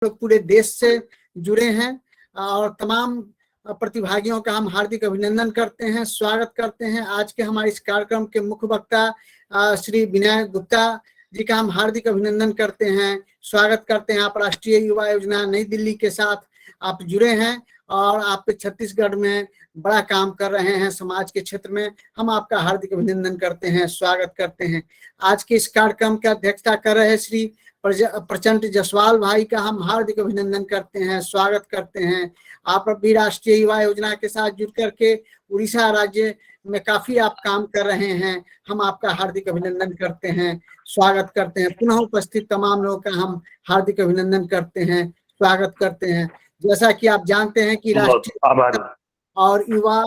लोग पूरे देश से जुड़े हैं और तमाम प्रतिभागियों का हम हार्दिक अभिनंदन करते हैं, स्वागत करते हैं। आज के हमारे इस कार्यक्रम के मुख्य वक्ता श्री विनय गुप्ता जी का हम हार्दिक अभिनंदन करते हैं, स्वागत करते हैं। आप राष्ट्रीय युवा योजना नई दिल्ली के साथ आप जुड़े हैं और आप छत्तीसगढ़ में बड़ा काम कर रहे हैं समाज के क्षेत्र में। हम आपका हार्दिक अभिनंदन करते हैं, स्वागत करते हैं। आज के इस कार्यक्रम की अध्यक्षता कर रहे श्री प्रचंड जसवाल भाई का हम हार्दिक अभिनंदन करते हैं, स्वागत करते हैं। आप भी राष्ट्रीय युवा योजना के साथ जुड़ करके उड़ीसा राज्य में काफी आप काम कर रहे हैं। हम आपका हार्दिक अभिनंदन करते हैं, स्वागत करते हैं। पुनः उपस्थित तमाम लोगों का हम हार्दिक अभिनंदन करते हैं, स्वागत करते हैं। जैसा कि आप जानते हैं कि राष्ट्रीय और युवा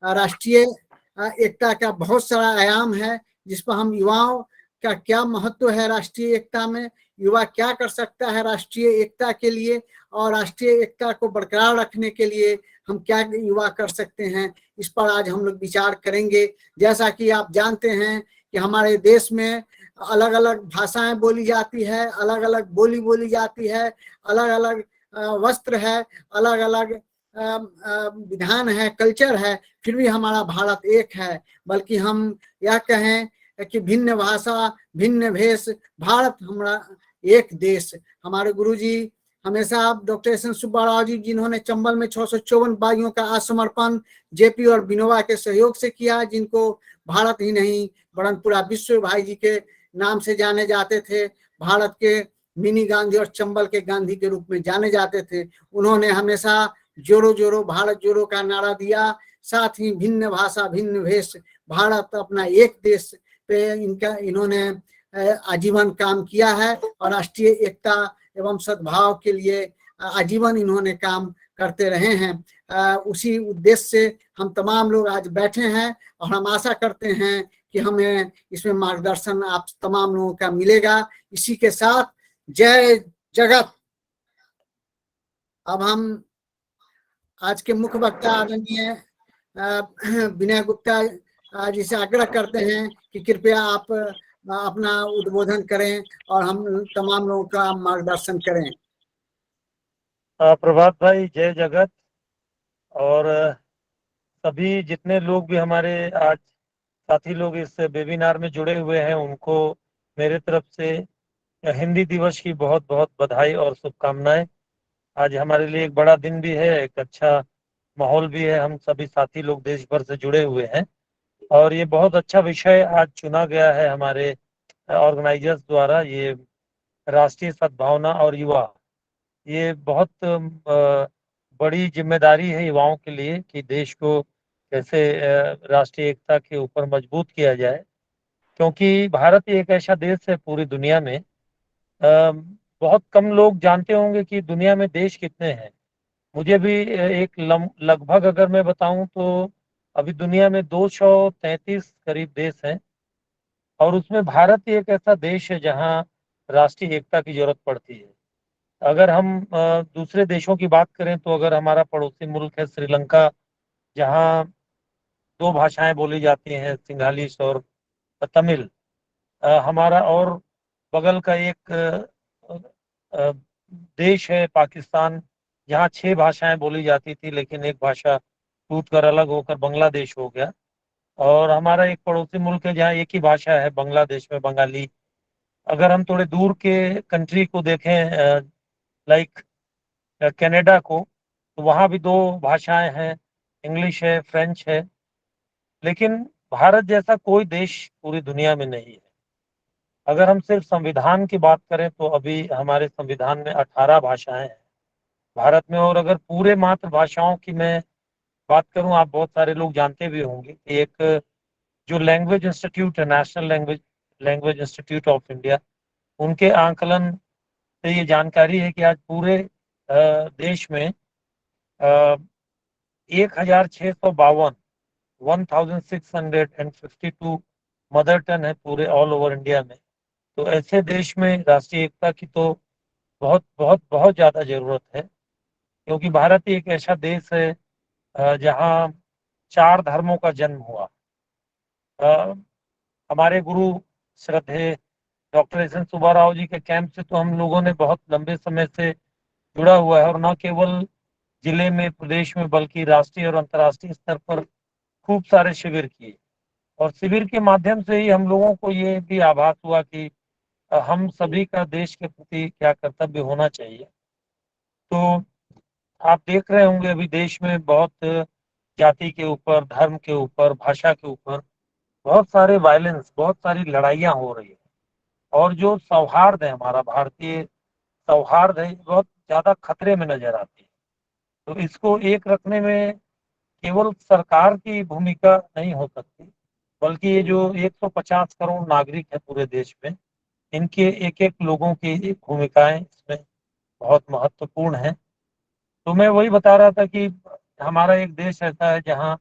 राष्ट्रीय एकता का बहुत सारा आयाम है, जिस पर हम युवाओं का क्या महत्व है राष्ट्रीय एकता में, युवा क्या कर सकता है राष्ट्रीय एकता के लिए और राष्ट्रीय एकता को बरकरार रखने के लिए हम क्या युवा कर सकते हैं, इस पर आज हम लोग विचार करेंगे। जैसा कि आप जानते हैं कि हमारे देश में अलग अलग भाषाएं बोली जाती है, अलग अलग बोली बोली जाती है, अलग अलग वस्त्र है, अलग अलग विधान है, कल्चर है, फिर भी हमारा भारत एक है। बल्कि हम यह कहें कि भिन्न भाषा भिन्न भेष, भारत हमारा एक देश। हमारे गुरुजी हमेशा doctor S N Subba Rao ji, जिन्होंने चंबल में 654 बागियों का आत्मसमर्पण जेपी और विनोबा के सहयोग से किया, जिनको भारत ही नहीं वरन पूरा विश्व भाई जी के नाम से जाने जाते थे, भारत के मिनी गांधी और चंबल के गांधी के रूप में जाने जाते थे। उन्होंने हमेशा जोरो जोरो भारत जोरो का नारा दिया, साथ ही भिन्न भाषा भिन्न भेष, भारत अपना एक देश पे इन्होंने आजीवन काम किया है और राष्ट्रीय एकता एवं सद्भाव के लिए आजीवन इन्होंने काम करते रहे हैं। उसी उद्देश्य से हम तमाम लोग आज बैठे हैं और हम आशा करते हैं कि हमें इसमें मार्गदर्शन आप तमाम लोगों का मिलेगा। इसी के साथ जय जगत। अब हम आज के मुख्य वक्ता आदरणीय विनय गुप्ता जी से आग्रह करते हैं कि कृपया आप अपना उद्बोधन करें और हम तमाम लोगों का मार्गदर्शन करें। प्रभात भाई, जय जगत। और सभी जितने लोग भी हमारे आज साथी लोग इस वेबिनार में जुड़े हुए हैं, उनको मेरे तरफ से हिंदी दिवस की बहुत बहुत बधाई और शुभकामनाएं। आज हमारे लिए एक बड़ा दिन भी है, एक अच्छा माहौल भी है। हम सभी साथी लोग देश भर से जुड़े हुए हैं और ये बहुत अच्छा विषय आज चुना गया है हमारे ऑर्गेनाइजर्स द्वारा। ये राष्ट्रीय सद्भावना और युवा, ये बहुत बड़ी जिम्मेदारी है युवाओं के लिए कि देश को कैसे राष्ट्रीय एकता के ऊपर मजबूत किया जाए। क्योंकि भारत एक ऐसा देश है पूरी दुनिया में, बहुत कम लोग जानते होंगे कि दुनिया में देश कितने हैं। मुझे भी एक लगभग अगर मैं बताऊं तो अभी दुनिया में 233 करीब देश हैं और उसमें भारत ही एक ऐसा देश है जहां राष्ट्रीय एकता की जरूरत पड़ती है। अगर हम दूसरे देशों की बात करें तो अगर हमारा पड़ोसी मुल्क है श्रीलंका, जहां दो भाषाएं बोली जाती हैं, सिंघालीस और तमिल। हमारा और बगल का एक देश है पाकिस्तान, जहाँ 6 भाषाएं बोली जाती थी, लेकिन एक भाषा टूट कर अलग होकर बांग्लादेश हो गया। और हमारा एक पड़ोसी मुल्क है जहाँ एक ही भाषा है, बांग्लादेश में बंगाली। अगर हम थोड़े दूर के कंट्री को देखें, लाइक कनाडा को, तो वहाँ भी 2 भाषाएं हैं, इंग्लिश है, फ्रेंच है। लेकिन भारत जैसा कोई देश पूरी दुनिया में नहीं है। अगर हम सिर्फ संविधान की बात करें तो अभी हमारे संविधान में 18 भाषाएं हैं भारत में। और अगर पूरे मातृभाषाओं की मैं बात करूं, आप बहुत सारे लोग जानते भी होंगे कि एक जो लैंग्वेज इंस्टीट्यूट है, national language institute of India, उनके आंकलन से ये जानकारी है कि आज पूरे देश में 1652 1652 मदर टंग है पूरे ऑल ओवर इंडिया में। तो ऐसे देश में राष्ट्रीय एकता की तो बहुत बहुत बहुत ज़्यादा ज़रूरत है, क्योंकि भारत ही एक ऐसा देश है जहाँ 4 धर्मों का जन्म हुआ। हमारे गुरु श्रद्धेय doctor S N Subba Rao ji के कैंप से तो हम लोगों ने बहुत लंबे समय से जुड़ा हुआ है, और न केवल जिले में, प्रदेश में, बल्कि राष्ट्रीय और अंतर्राष्ट्रीय स्तर पर खूब सारे शिविर किए। और शिविर के माध्यम से ही हम लोगों को ये भी आभास हुआ कि हम सभी का देश के प्रति क्या कर्तव्य होना चाहिए। तो आप देख रहे होंगे अभी देश में बहुत जाति के ऊपर, धर्म के ऊपर, भाषा के ऊपर बहुत सारे वायलेंस, बहुत सारी लड़ाइयाँ हो रही है, और जो सौहार्द है, हमारा भारतीय सौहार्द है, बहुत ज्यादा खतरे में नजर आती है। तो इसको एक रखने में केवल सरकार की भूमिका नहीं हो सकती, बल्कि ये जो 150 करोड़ नागरिक है पूरे देश में, इनके एक एक लोगों की भूमिकाएं इसमें बहुत महत्वपूर्ण है। तो मैं वही बता रहा था कि हमारा एक देश ऐसा है जहाँ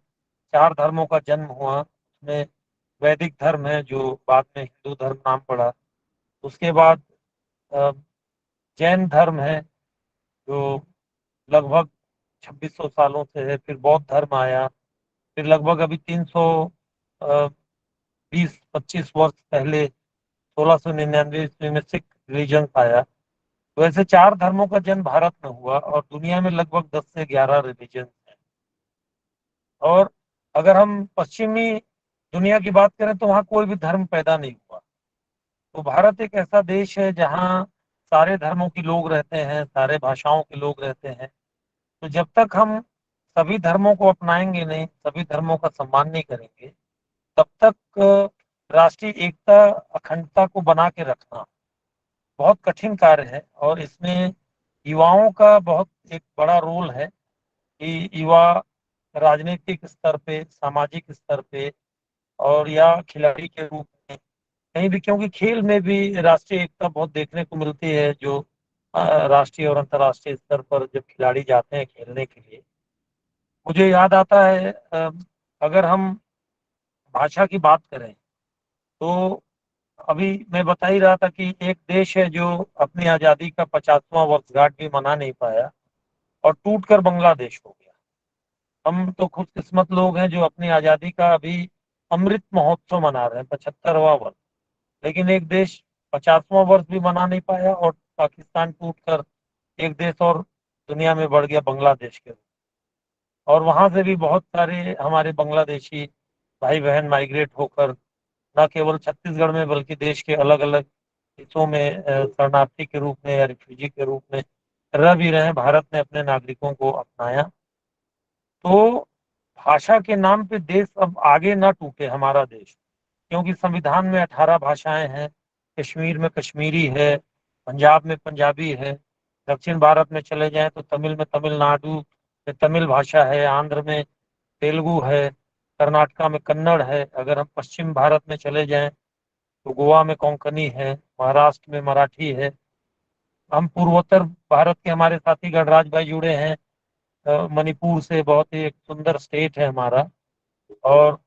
4 धर्मों का जन्म हुआ। उसमें वैदिक धर्म है जो बाद में हिंदू धर्म नाम पड़ा। उसके बाद अ, जैन धर्म है जो लगभग 2600 सालों से है। फिर बौद्ध धर्म आया। फिर लगभग अभी 320-25 वर्ष पहले 1699 ईस्वी में सिख रिलीजन आया। तो ऐसे 4 धर्मों का जन्म भारत में हुआ, और दुनिया में लगभग 10 से 11 रिलीजन हैं। और अगर हम पश्चिमी दुनिया की बात करें तो वहाँ कोई भी धर्म पैदा नहीं हुआ। तो भारत एक ऐसा देश है जहाँ सारे धर्मों के लोग रहते हैं, सारे भाषाओं के लोग रहते हैं। तो जब तक हम सभी धर्मों को अपनाएंगे नहीं, सभी धर्मों का सम्मान नहीं करेंगे, तब तक राष्ट्रीय एकता, अखंडता को बना के रखना बहुत कठिन कार्य है। और इसमें युवाओं का बहुत एक बड़ा रोल है कि युवा राजनीतिक स्तर पे, सामाजिक स्तर पे, और या खिलाड़ी के रूप में कहीं भी, क्योंकि खेल में भी राष्ट्रीय एकता बहुत देखने को मिलती है। जो राष्ट्रीय और अंतर्राष्ट्रीय स्तर पर जब खिलाड़ी जाते हैं खेलने के लिए, मुझे याद आता है अगर हम भाषा की बात करें तो अभी मैं बता ही रहा था कि एक देश है जो अपनी आज़ादी का 50वां वर्षगांठ भी मना नहीं पाया, और टूट कर बांग्लादेश हो गया। हम तो खुशकिस्मत लोग हैं जो अपनी आज़ादी का अभी अमृत महोत्सव मना रहे हैं, 75वां वर्ष। लेकिन एक देश 50वां वर्ष भी मना नहीं पाया, और पाकिस्तान टूट कर एक देश और दुनिया में बढ़ गया, बांग्लादेश के। और वहां से भी बहुत सारे हमारे बांग्लादेशी भाई बहन माइग्रेट होकर न केवल छत्तीसगढ़ में बल्कि देश के अलग अलग हिस्सों में शरणार्थी के रूप में या रिफ्यूजी के रूप में रह भी रहे हैं। भारत ने अपने नागरिकों को अपनाया। तो भाषा के नाम पे देश अब आगे ना टूटे, हमारा देश, क्योंकि संविधान में 18 भाषाएं हैं। कश्मीर में कश्मीरी है, पंजाब में पंजाबी है, दक्षिण भारत में चले जाएं तो तमिल में तमिलनाडु में तमिल भाषा है, आंध्र में तेलुगु है, कर्नाटका में कन्नड़ है। अगर हम पश्चिम भारत में चले जाएं तो गोवा में कोंकणी है, महाराष्ट्र में मराठी है। हम पूर्वोत्तर भारत के, हमारे साथी गणराज भाई जुड़े हैं मणिपुर से, बहुत ही एक सुंदर स्टेट है हमारा। और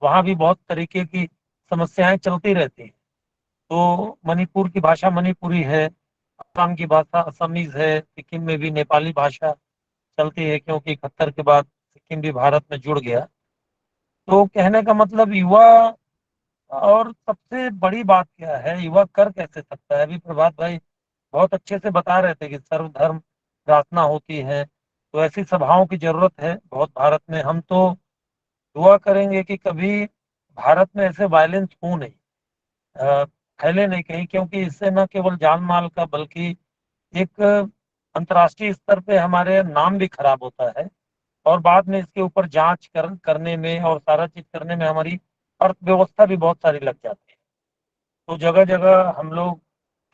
वहाँ भी बहुत तरीके की समस्याएं चलती रहती हैं। तो मणिपुर की भाषा मणिपुरी है, असम की भाषा असमीज है, सिक्किम में भी नेपाली भाषा चलती है, क्योंकि 71 के बाद सिक्किम भी भारत में जुड़ गया। तो कहने का मतलब युवा, और सबसे बड़ी बात क्या है, युवा कर कैसे सकता है। अभी प्रभात भाई बहुत अच्छे से बता रहे थे कि सर्वधर्म प्रार्थना होती है, तो ऐसी सभाओं की जरूरत है बहुत भारत में। हम तो दुआ करेंगे कि कभी भारत में ऐसे वायलेंस हो नहीं, फैले नहीं कहीं, क्योंकि इससे न केवल जान माल का बल्कि एक अंतर्राष्ट्रीय स्तर पे हमारे नाम भी खराब होता है। और बाद में इसके ऊपर जांच करने में और सारा चीज करने में हमारी अर्थव्यवस्था भी बहुत सारी लग जाती है। तो जगह जगह हम लोग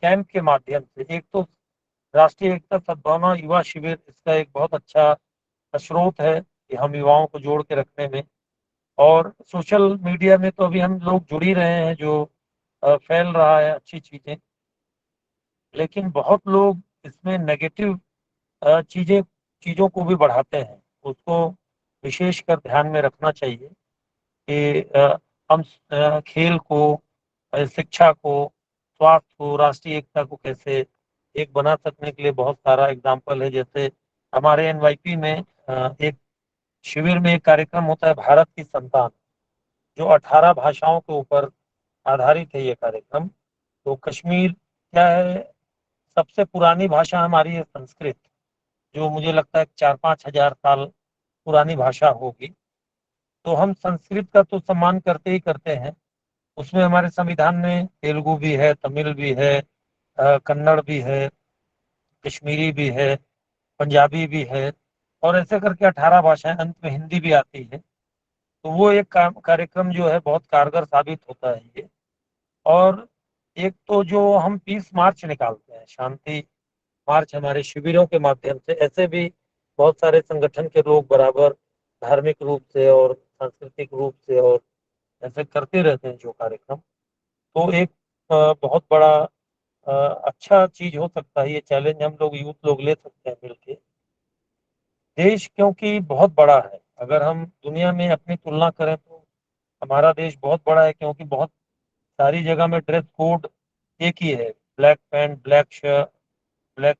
कैंप के माध्यम से, एक तो राष्ट्रीय एकता सद्भावना युवा शिविर इसका एक बहुत अच्छा स्रोत है कि हम युवाओं को जोड़ के रखने में। और सोशल मीडिया में तो अभी हम लोग जुड़ ही रहे हैं, जो फैल रहा है अच्छी चीजें। लेकिन बहुत लोग इसमें नेगेटिव चीजें चीजों को भी बढ़ाते हैं। उसको विशेषकर ध्यान में रखना चाहिए कि हम खेल को, शिक्षा को, स्वास्थ्य को, राष्ट्रीय एकता को कैसे एक बना सकने के लिए बहुत सारा एग्जाम्पल है। जैसे हमारे एनवाईपी में एक शिविर में एक कार्यक्रम होता है, भारत की संतान, जो 18 भाषाओं के ऊपर आधारित है ये कार्यक्रम। तो कश्मीर क्या है, सबसे पुरानी भाषा हमारी है संस्कृत, जो मुझे लगता है 4-5 हजार साल पुरानी भाषा होगी। तो हम संस्कृत का तो सम्मान करते ही करते हैं। उसमें हमारे संविधान में तेलुगु भी है, तमिल भी है, कन्नड़ भी है, कश्मीरी भी है, पंजाबी भी है, और ऐसे करके 18 भाषाएं, अंत में हिंदी भी आती है। तो वो एक कार्यक्रम जो है बहुत कारगर साबित होता है ये। और एक तो जो हम पीस मार्च निकालते हैं, शांति मार्च, हमारे शिविरों के माध्यम से, ऐसे भी बहुत सारे संगठन के लोग बराबर धार्मिक रूप से और सांस्कृतिक रूप से और ऐसे करते रहते हैं जो कार्यक्रम। तो एक बहुत बड़ा अच्छा चीज हो सकता है, ये चैलेंज हम लोग यूथ लोग ले सकते हैं मिलके। देश क्योंकि बहुत बड़ा है, अगर हम दुनिया में अपनी तुलना करें तो हमारा देश बहुत बड़ा है, क्योंकि बहुत सारी जगह में ड्रेस कोड एक ही है, black pant, black shirt, black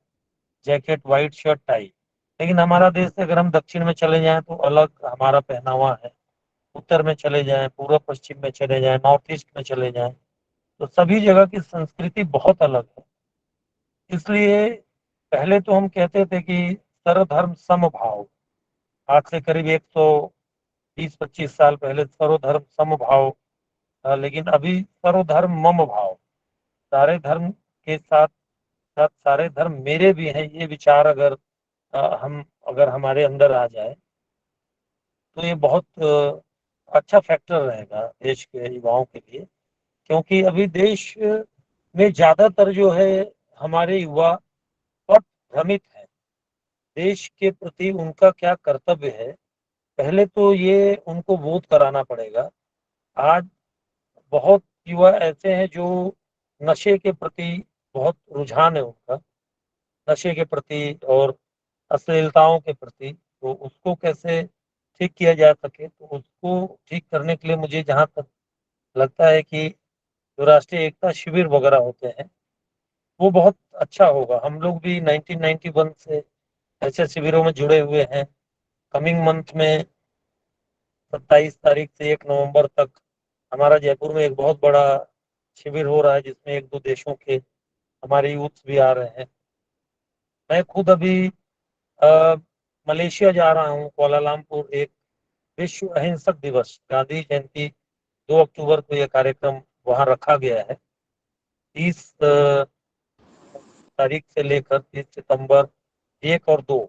jacket, white shirt, tie. लेकिन हमारा देश से अगर हम दक्षिण में चले जाएं तो अलग हमारा पहनावा है, उत्तर में चले जाएं, पूर्व पश्चिम में चले जाएं, नॉर्थ ईस्ट में चले जाएं, तो सभी जगह की संस्कृति बहुत अलग है। इसलिए पहले तो हम कहते थे कि सर्वधर्म समभाव, आज से करीब 120-25 साल पहले सर्वधर्म समभाव था, लेकिन अभी सर्वधर्म मम भाव, सारे धर्म के साथ साथ सारे धर्म मेरे भी हैं, ये विचार अगर हम अगर हमारे अंदर आ जाए तो ये बहुत अच्छा फैक्टर रहेगा देश के युवाओं के लिए। क्योंकि अभी देश में ज्यादातर जो है हमारे युवा बहुत भ्रमित है, देश के प्रति उनका क्या कर्तव्य है, पहले तो ये उनको बोध कराना पड़ेगा। आज बहुत युवा ऐसे हैं जो नशे के प्रति बहुत रुझान है उनका, नशे के प्रति और अश्लीलताओं के प्रति। तो उसको कैसे ठीक किया जा सके, तो उसको ठीक करने के लिए मुझे जहाँ तक लगता है कि जो राष्ट्रीय एकता शिविर वगैरह होते हैं वो बहुत अच्छा होगा। हम लोग भी 1991 से ऐसे शिविरों में जुड़े हुए हैं। कमिंग मंथ में 27 तारीख से 1 नवंबर तक हमारा जयपुर में एक बहुत बड़ा शिविर हो रहा है, जिसमें 1-2 देशों के हमारे यूथ भी आ रहे हैं। मैं खुद अभी अ, मलेशिया जा रहा हूँ, कोलालमपुर, एक विश्व अहिंसक दिवस, गांधी जयंती 2 अक्टूबर को यह कार्यक्रम वहां रखा गया है। 30 तारीख से लेकर 30 सितंबर, 1 और 2,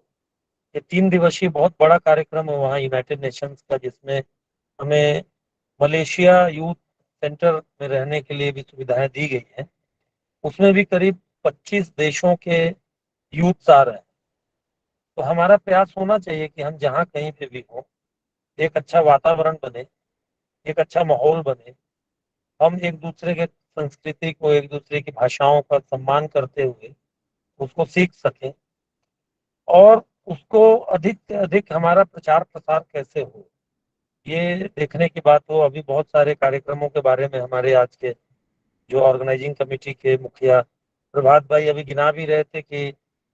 ये 3 दिवसीय बहुत बड़ा कार्यक्रम है वहाँ यूनाइटेड नेशंस का, जिसमें हमें मलेशिया यूथ सेंटर में रहने के लिए भी सुविधाएं दी गई हैं। उसमें भी करीब 25 देशों के यूथ आ रहे हैं। तो हमारा प्रयास होना चाहिए कि हम जहाँ कहीं पे भी हो, एक अच्छा वातावरण बने, एक अच्छा माहौल बने, हम एक दूसरे के संस्कृति को, एक दूसरे की भाषाओं का सम्मान करते हुए उसको सीख सकें, और उसको अधिक से अधिक हमारा प्रचार प्रसार कैसे हो ये देखने की बात हो। अभी बहुत सारे कार्यक्रमों के बारे में हमारे आज के जो ऑर्गेनाइजिंग कमेटी के मुखिया प्रभात भाई अभी गिना भी रहे थे कि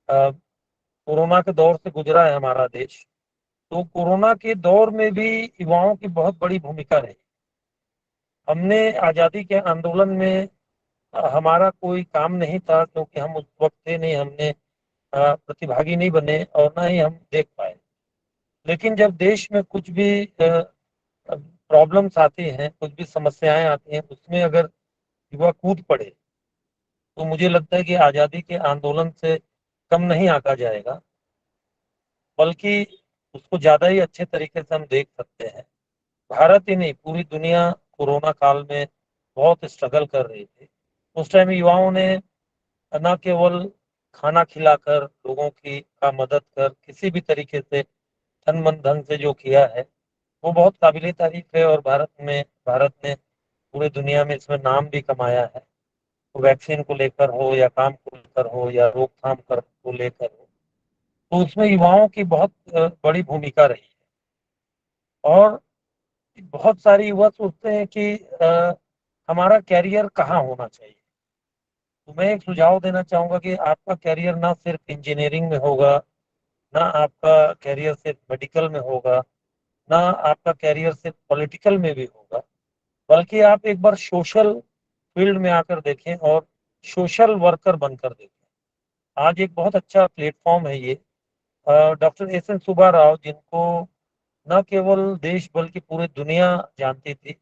कोरोना के दौर से गुजरा है हमारा देश। तो कोरोना के दौर में भी युवाओं की बहुत बड़ी भूमिका रही। हमने आज़ादी के आंदोलन में हमारा कोई काम नहीं था, क्योंकि हम उस वक्त थे नहीं, हमने प्रतिभागी नहीं बने और ना ही हम देख पाए। लेकिन जब देश में कुछ भी प्रॉब्लम्स आती हैं, कुछ भी समस्याएं आती हैं, उसमें अगर युवा कूद पड़े तो मुझे लगता है कि आज़ादी के आंदोलन से कम नहीं आंका जाएगा, बल्कि उसको ज़्यादा ही अच्छे तरीके से हम देख सकते हैं। भारत ही नहीं, पूरी दुनिया कोरोना काल में बहुत स्ट्रगल कर रही थी। उस टाइम युवाओं ने न केवल खाना खिलाकर लोगों की का मदद कर, किसी भी तरीके से तन मन धन से जो किया है वो बहुत काबिले तारीफ है। और भारत ने पूरी दुनिया में इसमें नाम भी कमाया है, वैक्सीन को लेकर हो या काम को लेकर हो या रोकथाम कर को लेकर हो। तो उसमें युवाओं की बहुत बड़ी भूमिका रही है। और बहुत सारे युवा सोचते हैं कि हमारा कैरियर कहाँ होना चाहिए। तो मैं एक सुझाव देना चाहूंगा कि आपका कैरियर ना सिर्फ इंजीनियरिंग में होगा, ना आपका कैरियर सिर्फ मेडिकल में होगा, ना आपका कैरियर सिर्फ पॉलिटिकल में भी होगा, बल्कि आप एक बार सोशल फील्ड में आकर देखें और सोशल वर्कर बनकर देखें। आज एक बहुत अच्छा प्लेटफॉर्म है ये। Doctor SN. सुब्बा राव, जिनको न केवल देश बल्कि पूरी दुनिया जानती थी,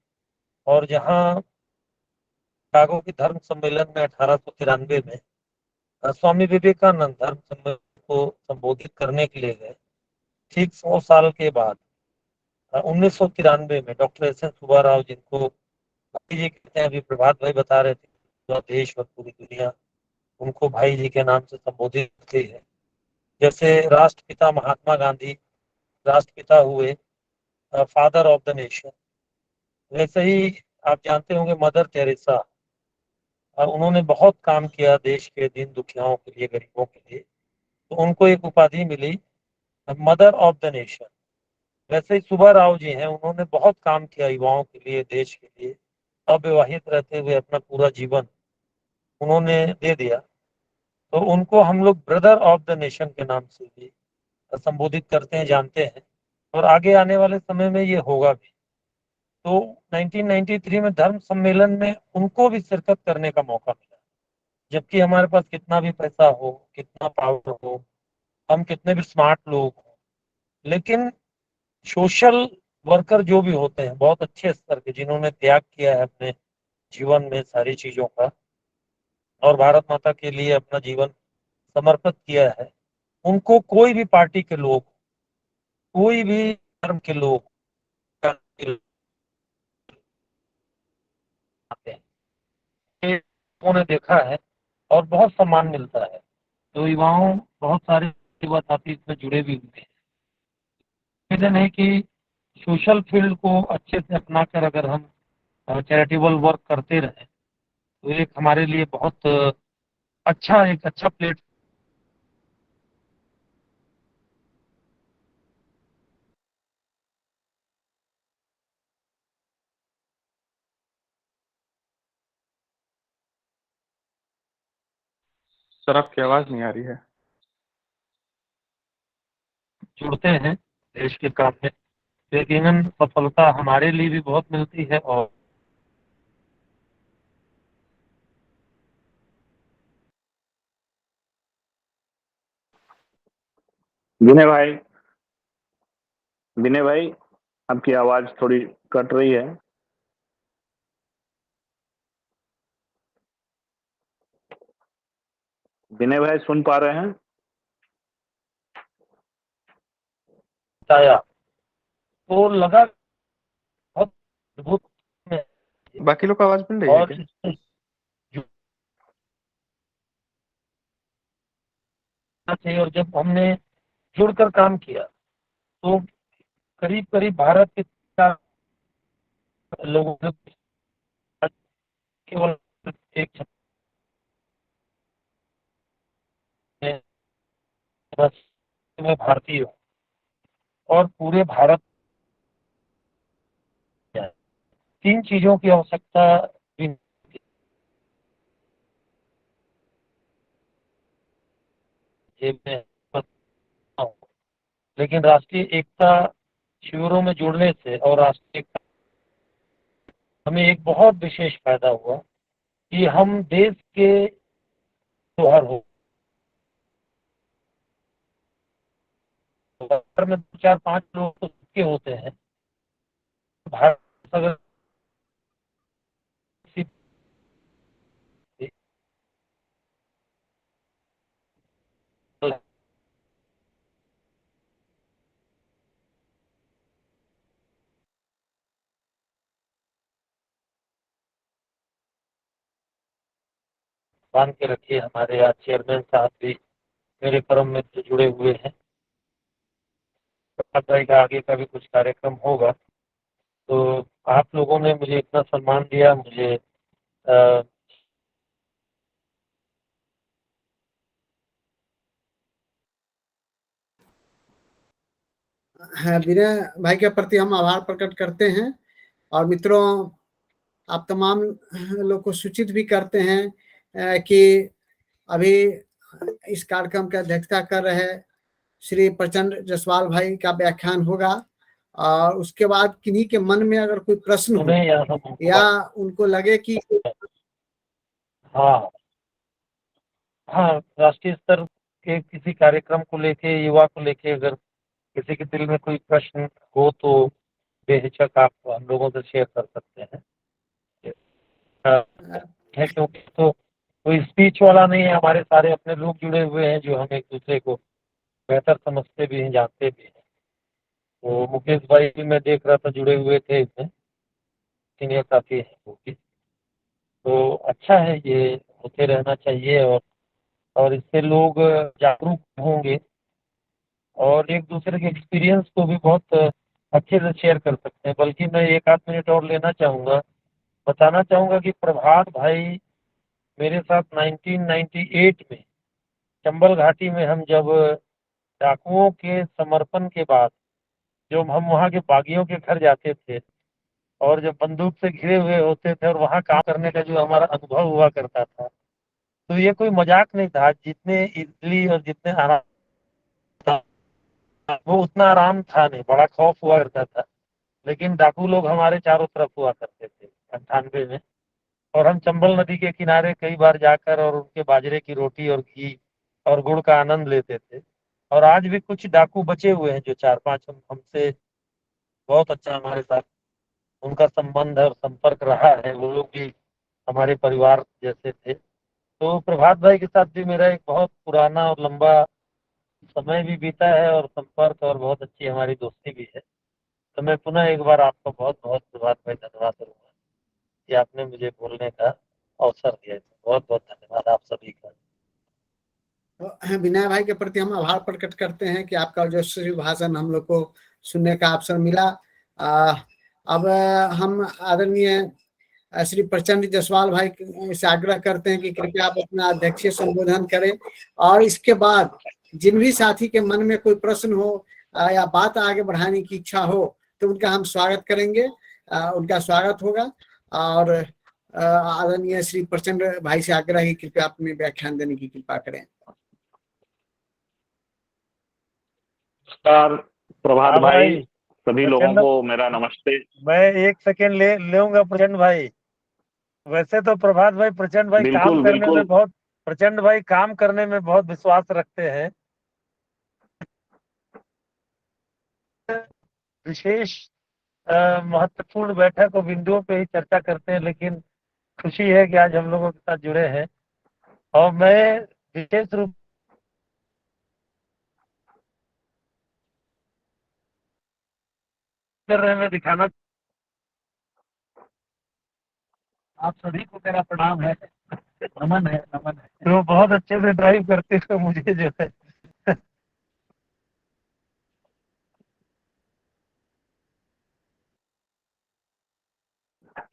और जहां शिकागो के धर्म सम्मेलन में 1893 में स्वामी विवेकानंद धर्म सम्मेलन को संबोधित करने के लिए गए, ठीक 100 साल के बाद 1993 में डॉक्टर एस.एन. सुब्बा राव, जिनको भाई जी कहते हैं, अभी प्रभात भाई बता रहे थे, पूरा देश और पूरी दुनिया उनको भाई जी के नाम से संबोधित करती है। जैसे राष्ट्रपिता महात्मा गांधी राष्ट्रपिता हुए, फादर ऑफ द नेशन, वैसे ही आप जानते होंगे मदर टेरेसा, उन्होंने बहुत काम किया देश के दीन दुखियाओं के लिए, गरीबों के लिए, तो उनको एक उपाधि मिली, मदर ऑफ द नेशन। वैसे ही सुब्बा राव जी हैं, उन्होंने बहुत काम किया युवाओं के लिए, देश के लिए। अविवाहित रहते हुए अपना पूरा जीवन उन्होंने दे दिया, तो उनको हम लोग ब्रदर ऑफ द नेशन के नाम से भी संबोधित करते हैं, जानते हैं, और आगे आने वाले समय में ये होगा भी। तो 1993 में धर्म सम्मेलन में उनको भी शिरकत करने का मौका मिला, जबकि हमारे पास कितना भी पैसा हो, कितना पावर हो, हम कितने भी स्मार्ट लोग हों, लेकिन सोशल वर्कर जो भी होते हैं बहुत अच्छे स्तर के, जिन्होंने त्याग किया है अपने जीवन में सारी चीजों का, और भारत माता के लिए अपना जीवन समर्पित किया है, उनको कोई भी पार्टी के लोग, कोई भी धर्म के लोग आते हैं, ये उन्होंने देखा है, और बहुत सम्मान मिलता है। तो युवाओं, बहुत सारे युवा साथी इसमें जुड़े भी हुए हैं। रीजन है कि सोशल फील्ड को अच्छे से अपनाकर अगर हम चैरिटेबल वर्क करते रहें, तो एक हमारे लिए बहुत एक अच्छा प्लेटफॉर्म। सर आपकी आवाज नहीं आ रही है। जुड़ते हैं देश के काम में, यकीनन सफलता हमारे लिए भी बहुत मिलती है। और विनय भाई आपकी आवाज थोड़ी कट रही है। विनय भाई सुन पा रहे हैं? बताया तो लगा बहुत अद्भुत है। बाकी लोग को आवाज मिल रही है और क्या? इससे जुड़ना चाहिए, और जब हमने जुड़कर काम किया तो करीब करीब भारत के 4 लोगों ने केवल एक छत में, बस मैं भारतीय हूँ, और पूरे भारत में 3 चीजों की आवश्यकता भी है, मैं बताता हूँ। लेकिन राष्ट्रीय एकता शिविरों में जुड़ने से और राष्ट्रीय एकता, हमें एक बहुत विशेष फायदा हुआ कि हम देश के त्योहार हो, घर में 2 4 5 लोग तो सबके होते हैं। भारत अगर किसी बांध के रखिए, हमारे यहाँ चेयरमैन साहब भी मेरे क्रम में से जुड़े हुए हैं। प्रभात भाई का आगे का भी कुछ कार्यक्रम होगा, तो आप लोगों ने मुझे इतना सम्मान दिया, मुझे अ, है विनय भाई के प्रति हम आभार प्रकट करते हैं। और मित्रों, आप तमाम लोग को सूचित भी करते हैं कि अभी इस कार्यक्रम की अध्यक्षता कर रहे श्री प्रचंड जायसवाल भाई का व्याख्यान होगा, और उसके बाद किन्हीं के मन में अगर कोई प्रश्न हो सुने या हम या उनको लगे कि हाँ हाँ, राष्ट्रीय स्तर के किसी कार्यक्रम को लेके, युवा को लेके अगर किसी के दिल में कोई प्रश्न हो तो बेहिचक आप हम लोगों से शेयर कर सकते हैं। है क्योंकि तो कोई स्पीच वाला नहीं है, हमारे सारे अपने लोग जुड़े हुए हैं जो हम एक दूसरे को बेहतर समझते भी हैं, जानते भी हैं। तो मुकेश भाई भी मैं देख रहा था जुड़े हुए थे इसमें, सीनियर साथी हैं वो भी। तो अच्छा है, ये होते रहना चाहिए और इससे लोग जागरूक होंगे और एक दूसरे के एक्सपीरियंस को भी बहुत अच्छे से शेयर कर सकते हैं। बल्कि मैं एक आध मिनट और लेना चाहूँगा, बताना चाहूँगा कि प्रभात भाई मेरे साथ 1998 में चंबल घाटी में हम जब डाकुओं के समर्पण के बाद जब हम वहाँ के बागियों के घर जाते थे और जब बंदूक से घिरे हुए होते थे और वहाँ काम करने का जो हमारा अनुभव हुआ करता था, तो ये कोई मजाक नहीं था। जितने इजली और जितने आराम था वो उतना आराम था नहीं, बड़ा खौफ हुआ करता था। लेकिन डाकू लोग हमारे चारों तरफ हुआ करते थे 98 में। और हम चंबल नदी के किनारे कई बार जाकर और उनके बाजरे की रोटी और घी और गुड़ का आनंद लेते थे। और आज भी कुछ डाकू बचे हुए हैं जो चार पांच हमसे बहुत अच्छा हमारे साथ उनका संबंध और संपर्क रहा है। वो लोग भी हमारे परिवार जैसे थे। तो प्रभात भाई के साथ भी मेरा एक बहुत पुराना और लंबा समय भी बीता है और संपर्क और बहुत अच्छी हमारी दोस्ती भी है। तो मैं पुनः एक बार आपका बहुत बहुत प्रभात भाई धन्यवाद करूँगा कि आपने मुझे बोलने का अवसर दिया। बहुत बहुत धन्यवाद आप सभी का। तो विनय भाई के प्रति हम आभार प्रकट करते हैं कि आपका जो श्री भाषण हम लोग को सुनने का अवसर मिला। अब हम आदरणीय श्री प्रचंड जायसवाल भाई से आग्रह करते हैं कि कृपया आप अपना अध्यक्षीय संबोधन करें और इसके बाद जिन भी साथी के मन में कोई प्रश्न हो या बात आगे बढ़ाने की इच्छा हो तो उनका हम स्वागत करेंगे, उनका स्वागत होगा। और आदरणीय श्री प्रचंड भाई से आग्रह है कृपया अपने व्याख्यान देने की कृपा करें। नमस्कार प्रभात हाँ भाई, भाई, सभी लोगों प्रचंड को मेरा नमस्ते। मैं एक सेकेंड ले लूंगा प्रचंड भाई। वैसे तो प्रभात भाई प्रचंड भाई काम बिल्कुल करने में बिल्कुल। बहुत प्रचंड भाई काम करने में बहुत विश्वास रखते हैं। विशेष महत्वपूर्ण बैठक और बिंदुओं पे ही चर्चा करते हैं, लेकिन खुशी है कि आज हम लोगों के साथ जुड़े हैं। और मैं विशेष रूप कर रहे में दिखाना आप सभी को मेरा प्रणाम है, नमन है, नमन है। तो बहुत अच्छे से ड्राइव करते हुए मुझे जो है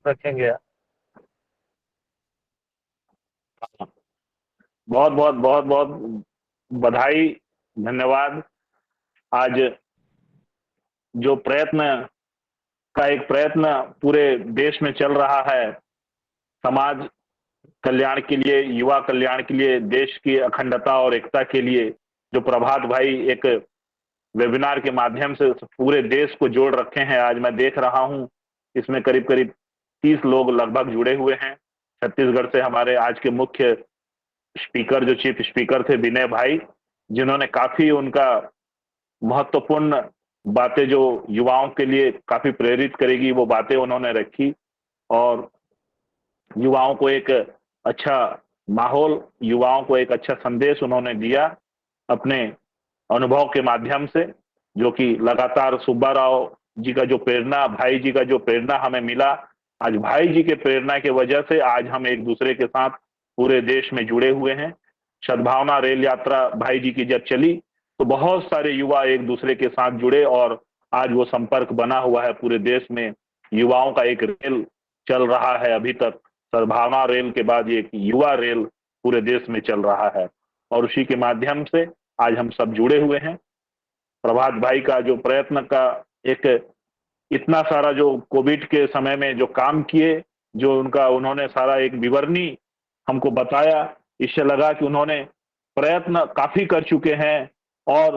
रखेंगे। बहुत बहुत बहुत बहुत बधाई, धन्यवाद। आज जो प्रयत्न पूरे देश में चल रहा है, समाज कल्याण के लिए, युवा कल्याण के लिए, देश की अखंडता और एकता के लिए, जो प्रभात भाई एक वेबिनार के माध्यम से पूरे देश को जोड़ रखे हैं। आज मैं देख रहा हूं इसमें करीब करीब 30 लोग लगभग जुड़े हुए हैं। छत्तीसगढ़ से हमारे आज के मुख्य स्पीकर, जो चीफ स्पीकर थे विनय भाई, जिन्होंने काफी उनका महत्वपूर्ण बातें जो युवाओं के लिए काफी प्रेरित करेगी वो बातें उन्होंने रखी और युवाओं को एक अच्छा माहौल, युवाओं को एक अच्छा संदेश उन्होंने दिया अपने अनुभव के माध्यम से, जो कि लगातार सुब्बा राव जी का जो प्रेरणा, भाई जी का जो प्रेरणा हमें मिला, आज भाई जी के प्रेरणा की वजह से आज हम एक दूसरे के साथ पूरे देश में जुड़े हुए हैं। सद्भावना रेल यात्रा भाई जी की जब चली तो बहुत सारे युवा एक दूसरे के साथ जुड़े और आज वो संपर्क बना हुआ है पूरे देश में। युवाओं का एक रेल चल रहा है अभी तक, सद्भावना रेल के बाद ये युवा रेल पूरे देश में चल रहा है और उसी के माध्यम से आज हम सब जुड़े हुए हैं। प्रभात भाई का जो प्रयत्न का एक इतना सारा जो कोविड के समय में जो काम किए, जो उन्होंने सारा एक विवरणी हमको बताया, इससे लगा कि उन्होंने प्रयत्न काफी कर चुके हैं और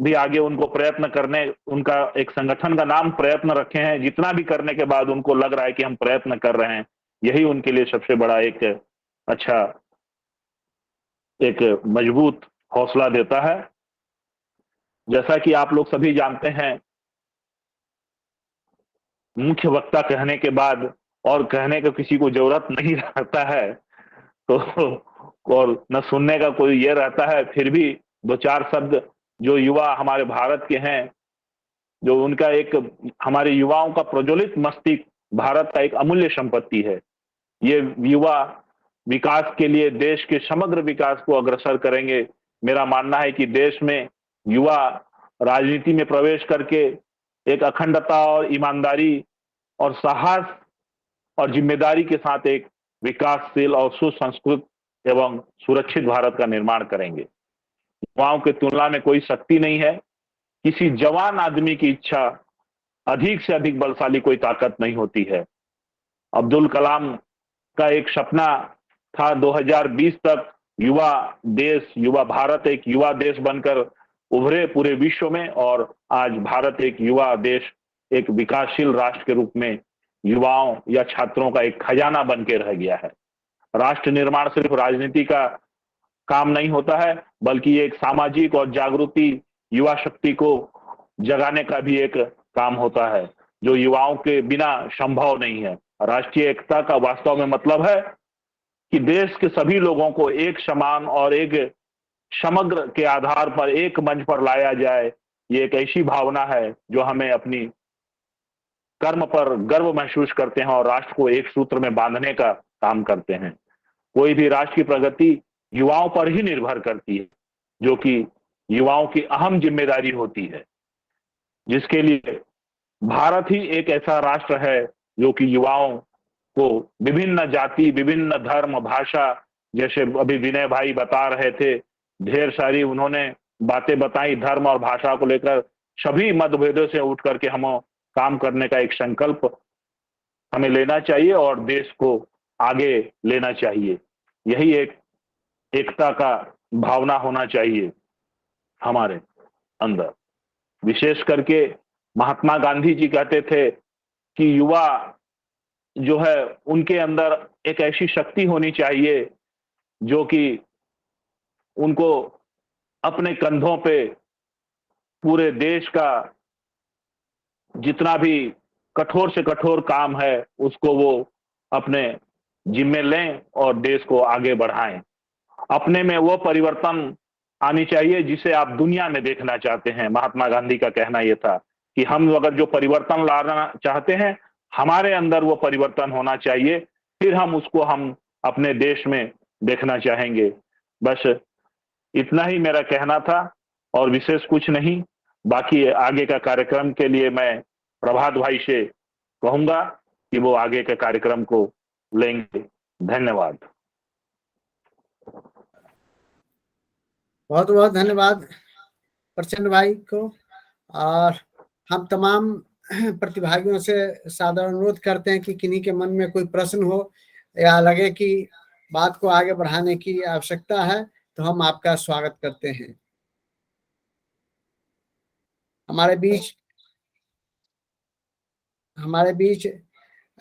भी आगे उनको प्रयत्न करने, उनका एक संगठन का नाम प्रयत्न रखे हैं। जितना भी करने के बाद उनको लग रहा है कि हम प्रयत्न कर रहे हैं, यही उनके लिए सबसे बड़ा एक अच्छा एक मजबूत हौसला देता है। जैसा कि आप लोग सभी जानते हैं, मुख्य वक्ता कहने के बाद और कहने का किसी को जरूरत नहीं रहता है, तो और न सुनने का कोई ये रहता है, फिर भी दो चार शब्द जो युवा हमारे भारत के हैं, जो उनका एक हमारे युवाओं का प्रज्वलित मस्तिष्क भारत का एक अमूल्य संपत्ति है। ये युवा विकास के लिए, देश के समग्र विकास को अग्रसर करेंगे। मेरा मानना है कि देश में युवा राजनीति में प्रवेश करके एक अखंडता और ईमानदारी और साहस और जिम्मेदारी के साथ एक विकासशील और सुसंस्कृत एवं सुरक्षित भारत का निर्माण करेंगे। युवाओं की तुलना में कोई शक्ति नहीं है। किसी जवान आदमी की इच्छा अधिक से अधिक बलशाली कोई ताकत नहीं होती है। अब्दुल कलाम का एक सपना था 2020 तक युवा देश, युवा भारत एक युवा देश बनकर उभरे पूरे विश्व में, और आज भारत एक युवा देश, एक विकासशील राष्ट्र के रूप में युवाओं या छात्रों का एक खजाना बन के रह गया है। राष्ट्र निर्माण सिर्फ राजनीति का काम नहीं होता है, बल्कि एक सामाजिक और जागृति युवा शक्ति को जगाने का भी एक काम होता है, जो युवाओं के बिना संभव नहीं है। राष्ट्रीय एकता का वास्तव में मतलब है कि देश के सभी लोगों को एक समान और एक समग्र के आधार पर एक मंच पर लाया जाए। ये एक ऐसी भावना है जो हमें अपनी कर्म पर गर्व महसूस करते हैं और राष्ट्र को एक सूत्र में बांधने का काम करते हैं। कोई भी राष्ट्र की प्रगति युवाओं पर ही निर्भर करती है, जो कि युवाओं की अहम जिम्मेदारी होती है, जिसके लिए भारत ही एक ऐसा राष्ट्र है जो कि युवाओं को विभिन्न जाति, विभिन्न धर्म, भाषा, जैसे अभी विनय भाई बता रहे थे, ढेर सारी उन्होंने बातें बताई धर्म और भाषा को लेकर। सभी मतभेदों से उठ करके हम काम करने का एक संकल्प हमें लेना चाहिए और देश को आगे लेना चाहिए। यही एक एकता का भावना होना चाहिए हमारे अंदर। विशेष करके महात्मा गांधी जी कहते थे कि युवा जो है उनके अंदर एक ऐसी शक्ति होनी चाहिए जो कि उनको अपने कंधों पे पूरे देश का जितना भी कठोर से कठोर काम है उसको वो अपने जिम्मे लें और देश को आगे बढ़ाएं। अपने में वो परिवर्तन आनी चाहिए जिसे आप दुनिया में देखना चाहते हैं। महात्मा गांधी का कहना यह था कि हम अगर जो परिवर्तन लाना चाहते हैं, हमारे अंदर वो परिवर्तन होना चाहिए, फिर हम उसको हम अपने देश में देखना चाहेंगे। बस इतना ही मेरा कहना था और विशेष कुछ नहीं। बाकी आगे का कार्यक्रम के लिए मैं प्रभात भाई से कहूंगा कि वो आगे के कार्यक्रम को लेंगे। धन्यवाद। बहुत बहुत धन्यवाद प्रचंड भाई को। और हम तमाम प्रतिभागियों से सादर अनुरोध करते हैं कि किन्हीं के मन में कोई प्रश्न हो या लगे कि बात को आगे बढ़ाने की आवश्यकता है तो हम आपका स्वागत करते हैं। हमारे बीच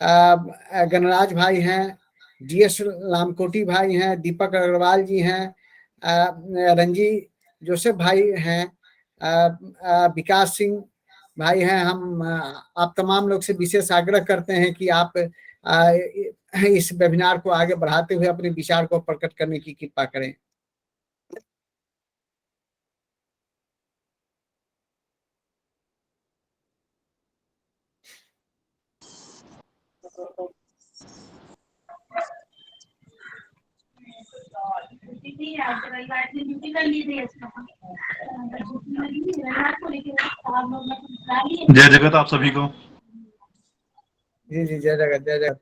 गणराज भाई हैं, DS लामकोटी भाई हैं, दीपक अग्रवाल जी हैं, रंजी जोसेफ भाई हैं, विकास सिंह भाई हैं। हम आप तमाम लोग से विशेष आग्रह करते हैं कि आप इस वेबिनार को आगे बढ़ाते हुए अपने विचार को प्रकट करने की कृपा करें। जय जगत आप सभी को। जी जी, जय जगत जय जगत।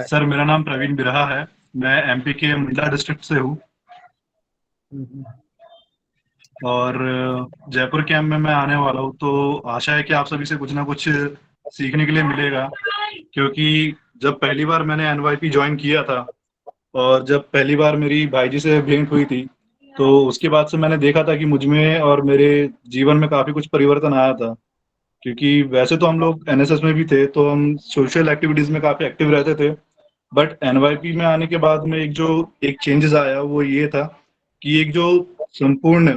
सर मेरा नाम प्रवीण बिरहा है, मैं MP के मंडला डिस्ट्रिक्ट से हूँ और जयपुर कैंप में मैं आने वाला हूँ। तो आशा है कि आप सभी से कुछ ना कुछ सीखने के लिए मिलेगा, क्योंकि जब पहली बार मैंने NYP ज्वाइन किया था और जब पहली बार मेरी भाई जी से भेंट हुई थी, तो उसके बाद से मैंने देखा था कि मुझ में और मेरे जीवन में काफी कुछ परिवर्तन आया था। क्योंकि वैसे तो हम लोग NSS में भी थे, तो हम सोशल एक्टिविटीज में काफी एक्टिव रहते थे, बट NYP में आने के बाद में एक चेंजेस आया वो ये था कि एक जो संपूर्ण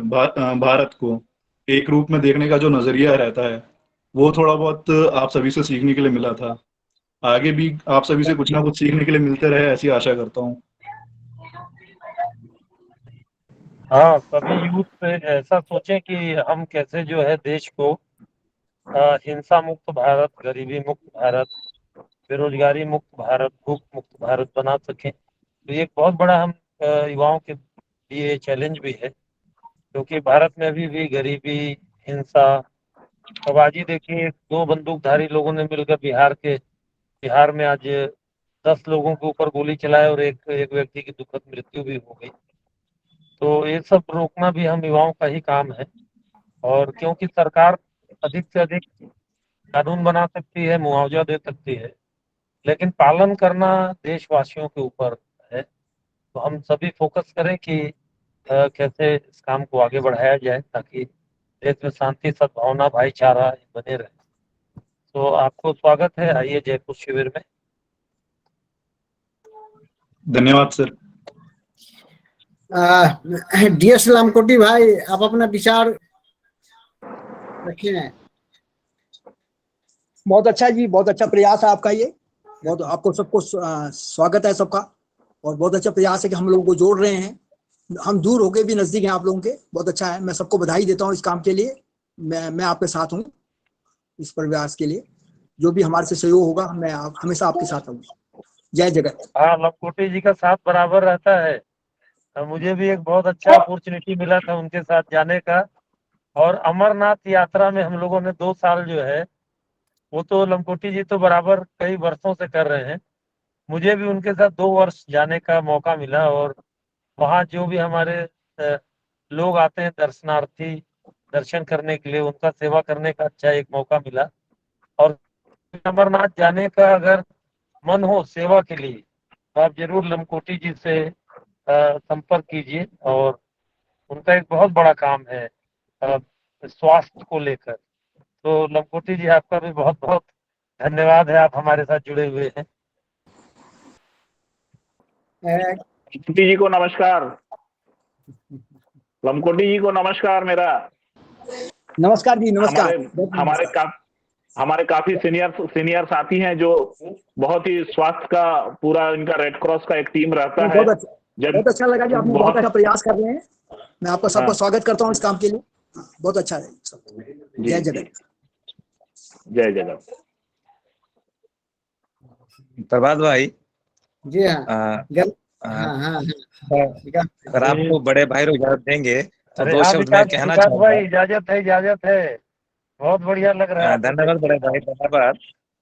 भारत को एक रूप में देखने का जो नजरिया रहता है, वो थोड़ा बहुत आप सभी से सीखने के लिए मिला था। आगे भी आप सभी से कुछ ना कुछ सीखने के लिए मिलते रहे, ऐसी आशा करता हूँ। हाँ, सभी यूथ ऐसा सोचें कि हम कैसे जो है देश को हिंसा मुक्त भारत, गरीबी मुक्त भारत, बेरोजगारी मुक्त भारत, भूख मुक्त भारत बना सकें। तो ये एक बहुत बड़ा हम युवाओं के लिए चैलेंज भी है, क्योंकि भारत में अभी भी गरीबी, हिंसा। अब आज ही देखिए, 2 बंदूकधारी लोगों ने मिलकर बिहार में आज 10 लोगों के ऊपर गोली चलाए और एक एक व्यक्ति की दुखद मृत्यु भी हो गई। तो ये सब रोकना भी हम युवाओं का ही काम है। और क्योंकि सरकार अधिक से अधिक कानून बना सकती है, मुआवजा दे सकती है, लेकिन पालन करना देशवासियों के ऊपर है। तो हम सभी फोकस करें कि कैसे इस काम को आगे बढ़ाया जाए, ताकि देश में शांति, सद्भावना, भाईचारा बने रहे। तो आपको स्वागत है, आइए जयपुर शिविर में। धन्यवाद सर। DS लामकोटी भाई, आप अपना विचार रखिए। बहुत अच्छा जी, बहुत अच्छा प्रयास है आपका ये। बहुत आपको सबको स्वागत है सबका, और बहुत अच्छा प्रयास है कि हम लोगों को जोड़ रहे हैं। हम दूर होके भी नजदीक हैं आप लोगों के, बहुत अच्छा है। मैं सबको बधाई देता हूँ इस काम के लिए। मैं आपके साथ हूँ इस प्रयास के लिए। जो भी हमारे से सहयोग होगा, मैं हमेशा आपके साथ हूँ। जय जगत। हाँ, लमकोटी जी का साथ बराबर रहता है। मुझे भी एक बहुत अच्छा अपॉर्चुनिटी मिला था उनके साथ जाने का। और अमरनाथ यात्रा में हम लोगों ने 2 साल जो है, वो तो लमकोटी जी तो बराबर कई वर्षों से कर रहे हैं। मुझे भी उनके साथ 2 वर्ष जाने का मौका मिला। और वहाँ जो भी हमारे लोग आते हैं दर्शनार्थी, दर्शन करने के लिए, उनका सेवा करने का अच्छा एक मौका मिला। और अमरनाथ जाने का अगर मन हो सेवा के लिए, तो आप जरूर लमकोटी जी से संपर्क कीजिए। और उनका एक बहुत बड़ा काम है स्वास्थ्य को लेकर। तो लमकोटी जी, आपका भी बहुत बहुत धन्यवाद है, आप हमारे साथ जुड़े हुए हैं। लमकोटी जी को नमस्कार। लमकोटी जी को नमस्कार मेरा। नमस्कार जी, नमस्कार। हमारे काफी सीनियर साथी हैं जो बहुत ही स्वास्थ्य का पूरा इनका रेड क्रॉस का एक टीम रहता है। बहुत अच्छा लगा जी, आपने बहुत अच्छा प्रयास कर रहे हैं। मैं आपका सबका स्वागत करता हूँ इस काम के लिए। बहुत अच्छा है। जय जगत। जय जगत। प्रभात भाई जी हाँ। अगर आपको बड़े भाई लोग इजाजत देंगे तो 2 शब्द मैं कहना विकास चाहूंगा। भाई, इजाजत है। बहुत बढ़िया लग रहा है। धन्यवाद बड़े भाई, धन्यवाद।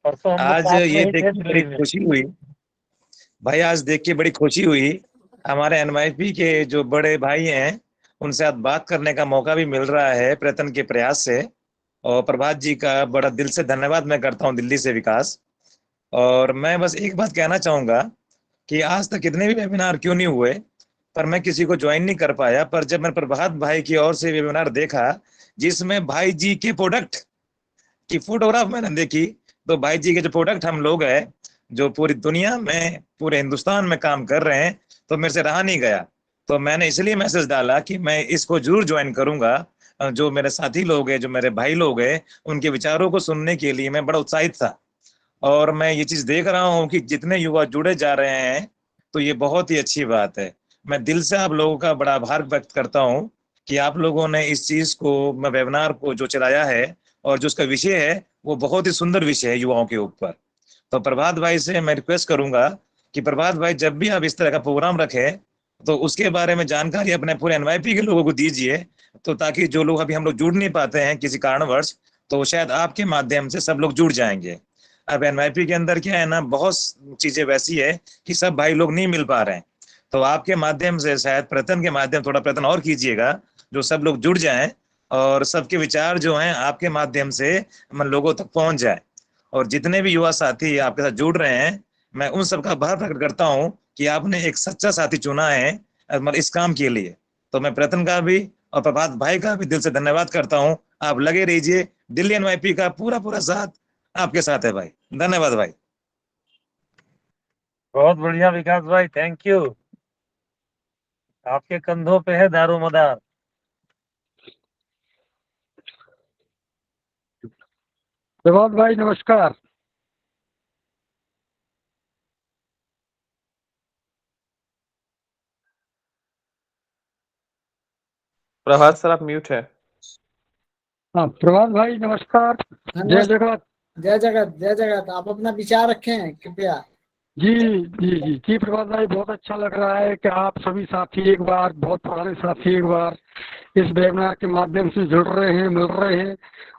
परसों हम लोग आज साथ में ये ही देख थे के बड़ी दिल्ली में। खुशी हुई भाई, आज देख के बड़ी खुशी हुई। हमारे NYP के जो बड़े भाई हैं, उनसे आज बात करने का मौका भी मिल रहा है प्रयत्न के प्रयास से। और प्रभात जी का बड़ा दिल से धन्यवाद मैं करता हूँ, दिल्ली से विकास। और मैं बस एक बात कहना चाहूंगा कि आज तक कितने भी वेबिनार क्यों नहीं हुए, पर मैं किसी को ज्वाइन नहीं कर पाया। पर जब मैंने प्रभात भाई की ओर से वेबिनार देखा, जिसमें भाई जी के प्रोडक्ट की फोटोग्राफ मैंने देखी, तो भाई जी के जो प्रोडक्ट हम लोग हैं, जो पूरी दुनिया में, पूरे हिंदुस्तान में काम कर रहे हैं, तो मेरे से रहा नहीं गया। तो मैंने इसलिए मैसेज डाला कि मैं इसको जरूर ज्वाइन करूंगा। जो मेरे साथी लोग हैं, जो मेरे भाई लोग हैं, उनके विचारों को सुनने के लिए मैं बड़ा उत्साहित था। और मैं ये चीज देख रहा हूँ कि जितने युवा जुड़े जा रहे हैं, तो ये बहुत ही अच्छी बात है। मैं दिल से आप लोगों का बड़ा आभार व्यक्त करता हूँ कि आप लोगों ने इस चीज को, मैं वेबिनार को जो चलाया है, और जो उसका विषय है वो बहुत ही सुंदर विषय है युवाओं के ऊपर। तो प्रभात भाई से मैं रिक्वेस्ट करूंगा कि प्रभात भाई जब भी आप इस तरह का प्रोग्राम रखें, तो उसके बारे में जानकारी अपने पूरे NYP के लोगों को दीजिए, तो ताकि जो लोग अभी हम लोग जुड़ नहीं पाते हैं किसी कारणवश, तो शायद आपके माध्यम से सब लोग जुड़ जाएंगे। अब NYP के अंदर क्या है ना, बहुत चीजें वैसी है कि सब भाई लोग नहीं मिल पा रहे हैं। तो आपके माध्यम से, शायद प्रयत्न के माध्यम, थोड़ा प्रयत्न और कीजिएगा, जो सब लोग जुड़ जाएं और सबके विचार जो हैं आपके माध्यम से लोगों तक पहुंच जाए। और जितने भी युवा साथी आपके साथ जुड़ रहे हैं, मैं उन सबका आभार प्रकट करता हूं कि आपने एक सच्चा साथी चुना है इस काम के लिए। तो मैं प्रयत्न का भी और प्रभात भाई का भी दिल से धन्यवाद करता हूं। आप लगे रहिए, दिल्ली NYP का पूरा साथ आपके साथ है भाई। धन्यवाद भाई। बहुत बढ़िया विकास भाई, थैंक यू। आपके कंधों पे है दारोमदार। प्रभात भाई नमस्कार। प्रभात सर, आप म्यूट है। हाँ प्रभात भाई नमस्कार। जय नमस्ते। जगत। जय जगत, जय जगत। आप अपना विचार रखें कृपया। जी जी जी जी प्रभात भाई, बहुत अच्छा लग रहा है कि आप सभी साथी एक बार, बहुत पुराने साथी एक बार इस वेबिनार के माध्यम से जुड़ रहे हैं, मिल रहे हैं,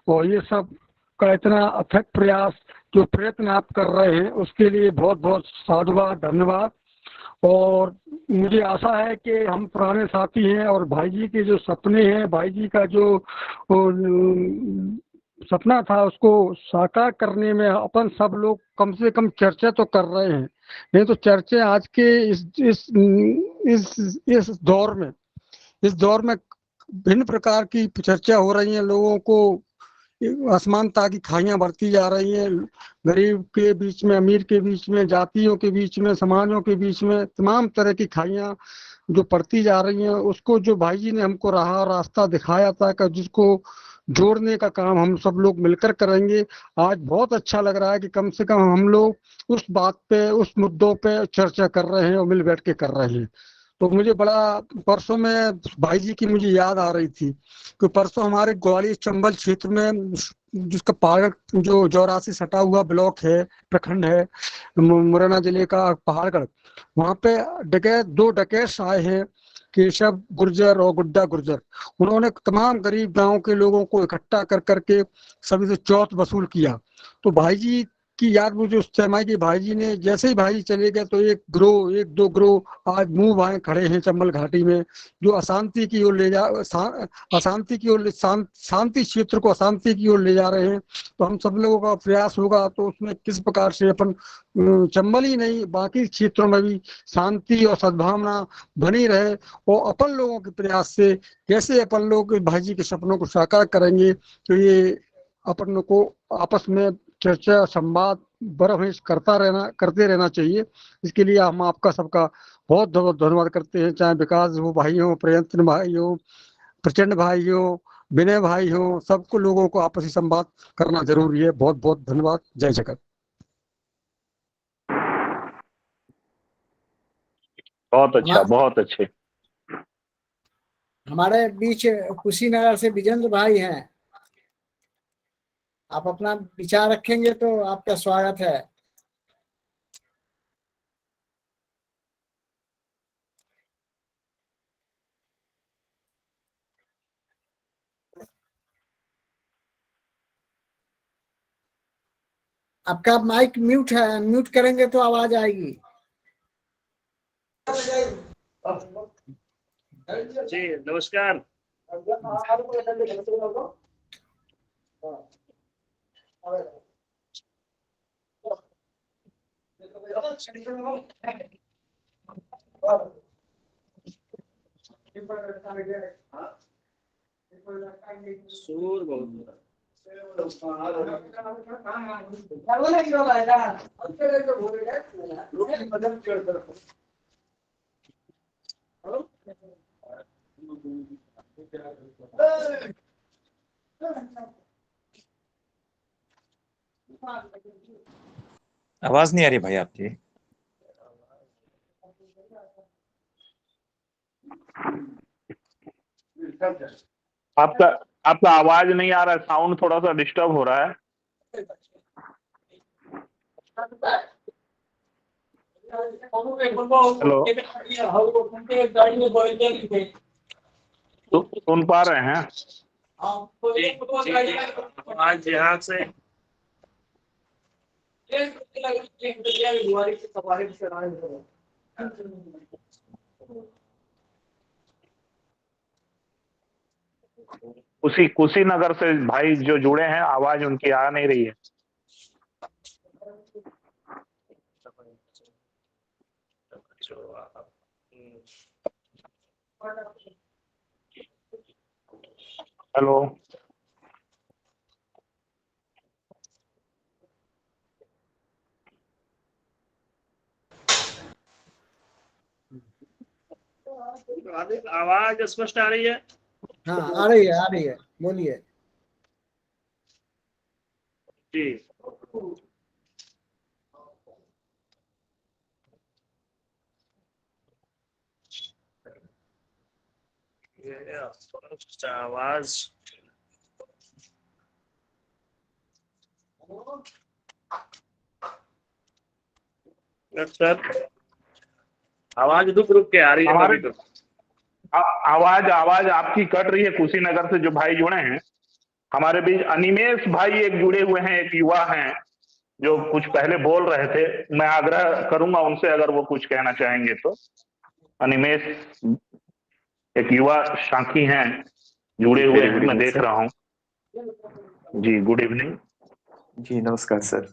और ये सब का इतना अथक प्रयास, जो प्रयत्न आप कर रहे हैं, उसके लिए बहुत बहुत साधुवाद, धन्यवाद। और मुझे आशा है कि हम पुराने साथी हैं और भाई जी के जो सपने हैं, भाई जी का जो सपना था, उसको साकार करने में अपन सब लोग कम से कम चर्चा तो कर रहे हैं। नहीं तो चर्चा आज के इस दौर में भिन्न प्रकार की चर्चा हो रही है। लोगों को असमानता की खाइयां बढ़ती जा रही हैं, गरीब के बीच में, अमीर के बीच में, जातियों के बीच में, समाजों के बीच में तमाम तरह की खाइयां जो पड़ती जा रही हैं, उसको जो भाई जी ने हमको रास्ता दिखाया था कि जिसको जोड़ने का काम हम सब लोग मिलकर करेंगे। आज बहुत अच्छा लग रहा है कि कम से कम हम लोग उस बात पे, उस मुद्दों पे चर्चा कर रहे हैं और मिल बैठ के कर रहे हैं। तो मुझे बड़ा, परसों में भाई जी की मुझे याद आ रही थी कि परसों हमारे ग्वालियर चंबल क्षेत्र में, जिसका पहाड़गढ़ जो जौरा से सटा हुआ ब्लॉक है, प्रखंड है, मुरैना जिले का पहाड़गढ़, वहाँ पे दो डकैत आए हैं, केशव गुर्जर और गुड्डा गुर्जर। उन्होंने तमाम गरीब गांव के लोगों को इकट्ठा कर करके सभी से चौथ वसूल किया। तो भाई जी की याद मुझे उस समय आई कि भाई जी ने, जैसे ही भाई जी चले गए तो एक दो ग्रोह आज मुंह बाएं खड़े हैं चंबल घाटी में, जो अशांति की ओर ले जा अशांति की ओर, शांति क्षेत्र को अशांति की ओर ले जा रहे हैं। तो हम सब लोगों का प्रयास होगा तो उसमें किस प्रकार से अपन चंबल ही नहीं बाकी क्षेत्रों में भी शांति और सद्भावना बनी रहे, और अपन लोगों के प्रयास से कैसे अपन लोग भाई जी के सपनों को साकार करेंगे। तो ये अपन को आपस में चर्चा, संवाद बरहमेश करते रहना चाहिए। इसके लिए हम आपका सबका बहुत बहुत धन्यवाद करते हैं, चाहे विकास हो भाई हो, प्रयत्न भाई हो, प्रचंड भाई हो, विनय भाई हो, सबको लोगों को आपसी संवाद करना जरूरी है। बहुत बहुत धन्यवाद। जय जगत। बहुत अच्छा, बहुत अच्छे। हमारे बीच कुशीनगर से विजेंद्र भाई हैं। आप अपना विचार रखेंगे तो आपका स्वागत है। आपका माइक म्यूट है, म्यूट करेंगे तो आवाज आएगी। जी नमस्कार। शोर बहुत हो आवाज नहीं आ रही भाई आपकी। आपका आपका आवाज नहीं आ रहा है, साउंड थोड़ा सा डिस्टर्ब हो रहा है। हेलो, सुन पा रहे हैं? आज यहाँ से कुशीनगर से भाई जो जुड़े हैं, आवाज उनकी आ नहीं रही है। हेलो, आदिल, आवाज स्पष्ट आ रही है? हाँ आ रही है, आ रही है, बोलिए। जी। ये स्पष्ट आवाज। सर आवाज रुक रुक के आ रही है हमारे कभी कभी। आवाज आवाज आपकी कट रही है। कुशीनगर से जो भाई जुड़े हैं हमारे बीच, अनिमेश भाई एक जुड़े हुए हैं, एक युवा हैं जो कुछ पहले बोल रहे थे। मैं आग्रह करूंगा उनसे अगर वो कुछ कहना चाहेंगे तो। अनिमेश एक युवा साथी हैं, जुड़े हुए हैं, मैं देख रहा हूँ। जी गुड इवनिंग। जी नमस्कार सर।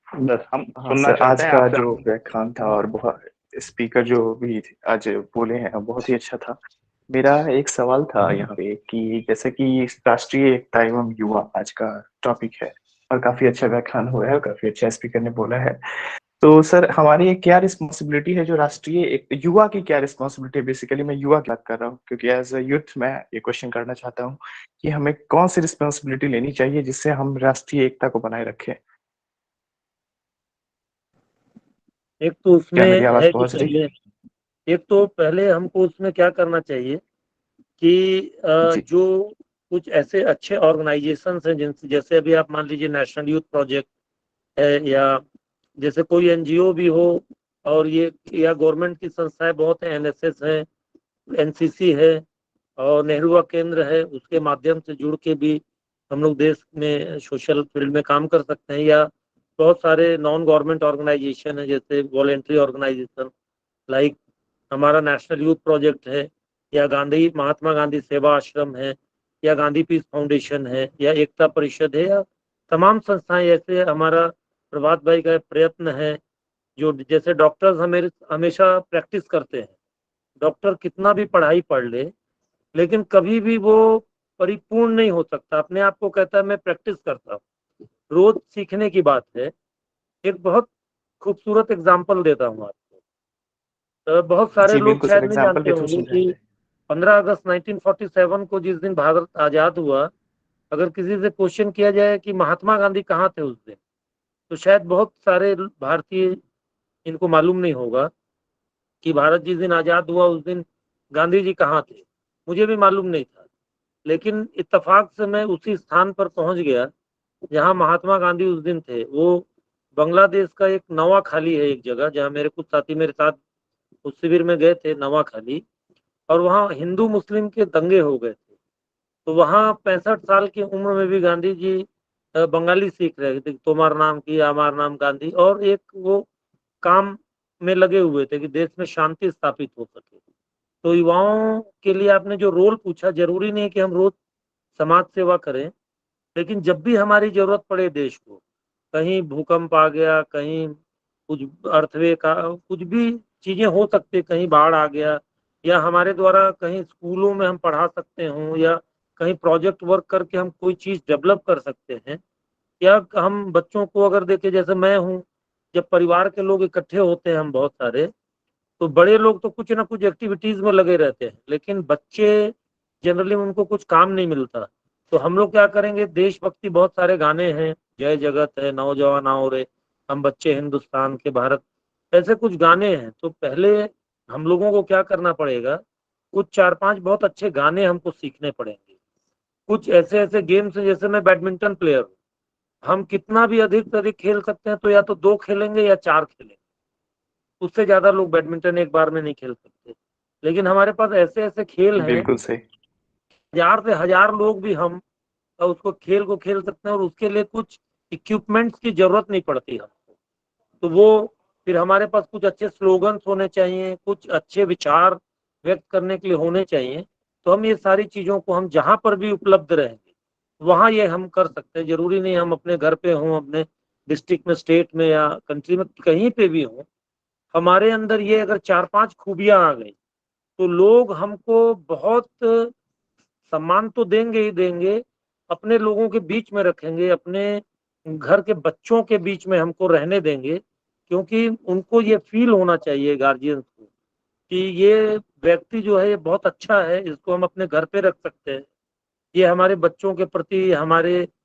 बस हम हाँ सुनना सर, आज चाहते हैं का आपसे। जो व्याख्यान था और बहुत स्पीकर जो भी आज बोले हैं बहुत ही अच्छा था। मेरा एक सवाल था यहाँ पे कि जैसे कि राष्ट्रीय एकता एवं युवा आज का टॉपिक है और काफी अच्छा व्याख्यान हुआ है और काफी अच्छा स्पीकर ने बोला है। तो सर हमारी क्या रिस्पॉन्सिबिलिटी है, जो राष्ट्रीय युवा की क्या रिस्पॉन्सिबिलिटी है? बेसिकली मैं युवा की बात कर रहा हूँ क्योंकि एज अ यूथ मैं ये क्वेश्चन करना चाहता हूँ कि हमें कौन सी रिस्पॉन्सिबिलिटी लेनी चाहिए जिससे हम राष्ट्रीय एकता को बनाए रखें। एक तो उसमें क्या मेरी आवाज है कि पहुंच रही? एक तो पहले हमको उसमें क्या करना चाहिए कि जी जो कुछ ऐसे अच्छे ऑर्गेनाइजेशंस हैं जिनसे, जैसे अभी आप मान लीजिए नेशनल यूथ प्रोजेक्ट है, या जैसे कोई एनजीओ भी हो, और ये या गवर्नमेंट की संस्थाएं बहुत हैं, एनएसएस है, एनसीसी है, और नेहरू युवा केंद्र है, उसके माध्यम से जुड़ के भी हम लोग देश में सोशल फील्ड में काम कर सकते हैं। या बहुत सारे नॉन गवर्नमेंट ऑर्गेनाइजेशन है, जैसे वॉलेंट्री ऑर्गेनाइजेशन लाइक हमारा नेशनल यूथ प्रोजेक्ट है, या महात्मा गांधी सेवा आश्रम है, या गांधी पीस फाउंडेशन है, या एकता परिषद है, या तमाम संस्थाएं। ऐसे हमारा प्रभात भाई का प्रयत्न है, जो जैसे डॉक्टर्स हमेशा प्रैक्टिस करते हैं। डॉक्टर कितना भी पढ़ाई पढ़ ले, लेकिन कभी भी वो परिपूर्ण नहीं हो सकता। अपने आप को कहता है मैं प्रैक्टिस करता हूँ, रोज सीखने की बात है। एक बहुत खूबसूरत एग्जाम्पल देता हूँ आपको। तो बहुत सारे जी लोग बिल्कुल सर, शायद नहीं एग्जाम्पल जानते के थ्रू होंगे कि समझाइए। 15 अगस्त 1947 को जिस दिन भारत आजाद हुआ, अगर किसी से क्वेश्चन किया जाए कि महात्मा गांधी कहाँ थे उस दिन, तो शायद बहुत सारे भारतीय इनको मालूम नहीं होगा कि भारत जिस दिन आजाद हुआ उस दिन गांधी जी कहाँ थे। मुझे भी मालूम नहीं था, लेकिन इत्तेफाक से मैं उसी स्थान पर पहुंच गया जहां महात्मा गांधी उस दिन थे। वो बांग्लादेश का एक नवाखाली है, एक जगह जहां मेरे कुछ साथी मेरे साथ उस शिविर में गए थे, नवाखाली। और वहाँ हिंदू मुस्लिम के दंगे हो गए थे। तो वहाँ 65 साल की उम्र में भी गांधी जी बंगाली सीख रहे थे, तुम्हार नाम की हमार नाम गांधी, और एक वो काम में लगे हुए थे कि देश में शांति स्थापित हो सके। तो युवाओं के लिए आपने जो रोल पूछा, जरूरी नहीं है कि हम रोज समाज सेवा करें, लेकिन जब भी हमारी जरूरत पड़े देश को, कहीं भूकंप आ गया, कहीं कुछ अर्थक्वेक का कुछ भी चीजें हो सकती, कहीं बाढ़ आ गया, या हमारे द्वारा कहीं स्कूलों में हम पढ़ा सकते हों, या कहीं प्रोजेक्ट वर्क करके हम कोई चीज डेवलप कर सकते हैं, या हम बच्चों को अगर देखें, जैसे मैं हूँ, जब परिवार के लोग इकट्ठे होते हैं हम बहुत सारे, तो बड़े लोग तो कुछ ना कुछ एक्टिविटीज में लगे रहते हैं, लेकिन बच्चे जनरली उनको कुछ काम नहीं मिलता। तो हम लोग क्या करेंगे, देशभक्ति बहुत सारे गाने हैं, जय जगत है, नौजवान आओ रे, हम बच्चे हिंदुस्तान के, भारत, ऐसे कुछ गाने हैं। तो पहले हम लोगों को क्या करना पड़ेगा, कुछ 4-5 बहुत अच्छे गाने हमको सीखने पड़ेंगे। कुछ ऐसे ऐसे गेम्स हैं, जैसे मैं बैडमिंटन प्लेयर हूँ, हम कितना भी अधिक से अधिक खेल सकते हैं, तो या तो 2 खेलेंगे या 4 खेलेंगे, उससे ज्यादा लोग बैडमिंटन एक बार में नहीं खेल सकते। लेकिन हमारे पास ऐसे ऐसे खेल हैं, बिल्कुल सही। 1000 से 1000 लोग भी हम उसको खेल को खेल सकते हैं, और उसके लिए कुछ इक्विपमेंट्स की जरूरत नहीं पड़ती हमको। तो वो फिर हमारे पास कुछ अच्छे स्लोगन्स होने चाहिए, कुछ अच्छे विचार व्यक्त करने के लिए होने चाहिए। तो हम ये सारी चीजों को हम जहां पर भी उपलब्ध रहेंगे वहां ये हम कर सकते हैं। जरूरी नहीं हम अपने घर पे हों, अपने डिस्ट्रिक्ट में, स्टेट में, या कंट्री में, कहीं पे भी हों। हमारे अंदर ये अगर 4-5 खूबियां आ गई, तो लोग हमको बहुत सम्मान तो देंगे ही देंगे, अपने लोगों के बीच में रखेंगे, अपने घर के बच्चों के बीच में हमको रहने देंगे, क्योंकि उनको ये फील होना चाहिए गार्जियंस को कि ये व्यक्ति जो है ये बहुत अच्छा है, इसको हम अपने घर पे रख सकते हैं। ये हमारे बच्चों के प्रति, हमारे